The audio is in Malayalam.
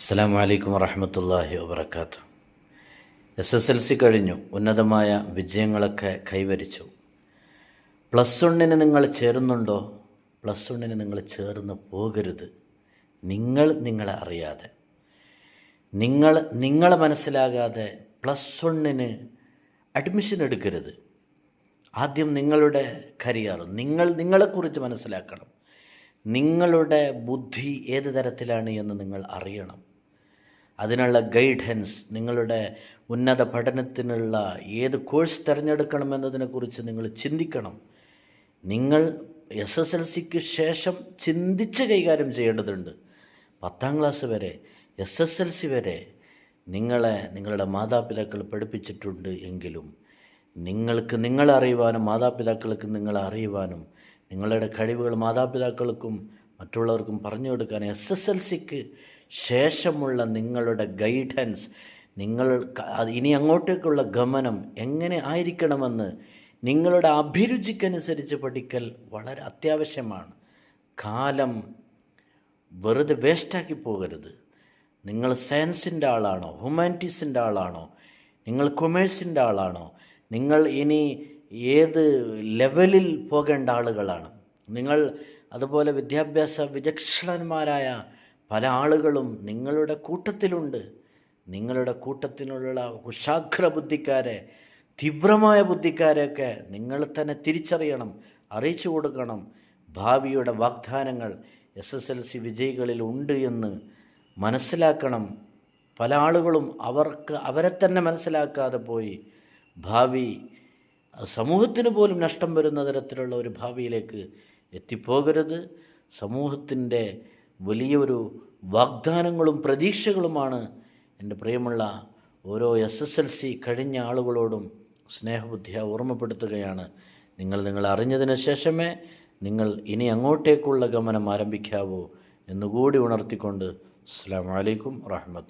അസ്സലാമു അലൈക്കും വറഹ്മത്തുള്ളാഹി വബറകാതുഹു. SSLC കഴിഞ്ഞു, ഉന്നതമായ വിജയങ്ങളൊക്കെ കൈവരിച്ചു. +1 നിങ്ങൾ ചേരുന്നുണ്ടോ? +1 നിങ്ങൾ ചേർന്ന് പോകരുത്. നിങ്ങളെ അറിയാതെ, നിങ്ങളെ മനസ്സിലാകാതെ +1 അഡ്മിഷൻ എടുക്കരുത്. ആദ്യം നിങ്ങളുടെ കരിയർ, നിങ്ങളെക്കുറിച്ച് മനസ്സിലാക്കണം. നിങ്ങളുടെ ബുദ്ധി ഏത് തരത്തിലാണ് എന്ന് നിങ്ങൾ അറിയണം. അതിനുള്ള ഗൈഡൻസ്, നിങ്ങളുടെ ഉന്നത പഠനത്തിനുള്ള ഏത് കോഴ്സ് തിരഞ്ഞെടുക്കണമെന്നതിനെക്കുറിച്ച് നിങ്ങൾ ചിന്തിക്കണം. നിങ്ങൾ SSLCക്ക് ശേഷം ചിന്തിച്ച് കൈകാര്യം ചെയ്യേണ്ടതുണ്ട്. 10ാം ക്ലാസ് വരെ, SSLC വരെ നിങ്ങളുടെ മാതാപിതാക്കൾ പഠിപ്പിച്ചിട്ടുണ്ട് എങ്കിലും നിങ്ങൾക്ക് നിങ്ങളെ അറിയുവാനും മാതാപിതാക്കൾക്ക് നിങ്ങളെ അറിയുവാനും നിങ്ങളുടെ കഴിവുകൾ മാതാപിതാക്കൾക്കും മറ്റുള്ളവർക്കും പറഞ്ഞു കൊടുക്കാൻ SSLCക്ക് ശേഷമുള്ള നിങ്ങളുടെ ഗൈഡൻസ്, ഇനി അങ്ങോട്ടേക്കുള്ള ഗമനം എങ്ങനെ ആയിരിക്കണമെന്ന് നിങ്ങളുടെ അഭിരുചിക്കനുസരിച്ച് പഠിക്കൽ വളരെ അത്യാവശ്യമാണ്. കാലം വെറുതെ വേസ്റ്റാക്കി പോകരുത്. നിങ്ങൾ സയൻസിൻ്റെ ആളാണോ, ഹ്യൂമാനിറ്റീസിൻ്റെ ആളാണോ, നിങ്ങൾ കൊമേഴ്സിൻ്റെ ആളാണോ, നിങ്ങൾ ഇനി ഏത് ലെവലിൽ പോകേണ്ട ആളുകളാണ് നിങ്ങൾ? അതുപോലെ വിദ്യാഭ്യാസ വിചക്ഷണന്മാരായ പല ആളുകളും നിങ്ങളുടെ കൂട്ടത്തിലുണ്ട്. നിങ്ങളുടെ കൂട്ടത്തിലുള്ള കുശാഗ്ര ബുദ്ധിക്കാരെ, തീവ്രമായ ബുദ്ധിക്കാരെയൊക്കെ നിങ്ങൾ തന്നെ തിരിച്ചറിയണം, അറിയിച്ചു കൊടുക്കണം. ഭാവിയുടെ വാഗ്ദാനങ്ങൾ SSLC വിജയികളിൽ ഉണ്ട് എന്ന് മനസ്സിലാക്കണം. പല ആളുകളും അവരെ തന്നെ മനസ്സിലാക്കാതെ പോയി ഭാവി സമൂഹത്തിന് പോലും നഷ്ടം വരുന്ന തരത്തിലുള്ള ഒരു ഭാവിയിലേക്ക് എത്തിപ്പോകരുത്. സമൂഹത്തിൻ്റെ വലിയൊരു വാഗ്ദാനങ്ങളും പ്രതീക്ഷകളുമാണ് എൻ്റെ പ്രിയമുള്ള ഓരോ SSLC കഴിഞ്ഞ ആളുകളോടും സ്നേഹബുദ്ധിയ ഓർമ്മപ്പെടുത്തുകയാണ്. നിങ്ങൾ അറിഞ്ഞതിന് ശേഷമേ നിങ്ങൾ ഇനി അങ്ങോട്ടേക്കുള്ള ഗമനം ആരംഭിക്കാവൂ എന്നുകൂടി ഉണർത്തിക്കൊണ്ട് അസ്സലാമു അലൈക്കും വറഹ്മത്തുള്ളാഹി.